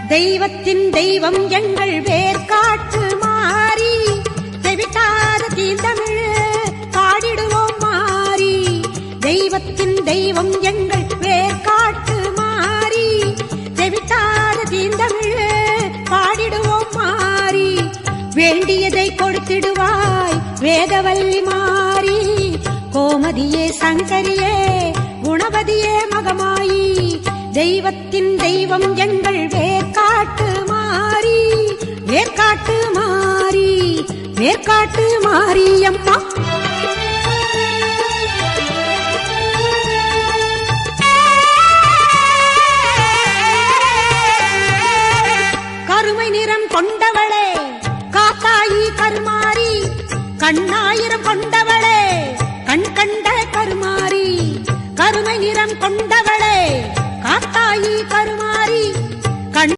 தெய்வத்தின் தெய்வம் எங்கள் வேர்காட்டு மாறி தெவிட்டாத தீந்தமிழ் பாடிடுவோம் மாறி. தெய்வத்தின் தெய்வம் எங்கள் வேர்காட்டு மாறி தெவிட்டாத தீந்தமிழ் பாடிடுவோம் மாறி. வேண்டியதை கொடுத்திடுவாய் வேதவல்லி மாறி. கோமதியே சங்கரியே குணவதியே மகமாயி. தெய்வத்தின் தெய்வம் எங்கள் வேர்காட்டு மாறி வேர்காட்டு மாறி வேர்காட்டு மாரியம்மா. கருமை நிறம் கொண்டவளே காத்தாயி கருமாரி. கண்ணாயிரம் கொண்டவளே கண் கண்ட கருமாரி. கருமை நிறம் கொண்டவளே காத்தாயி கருமாரி.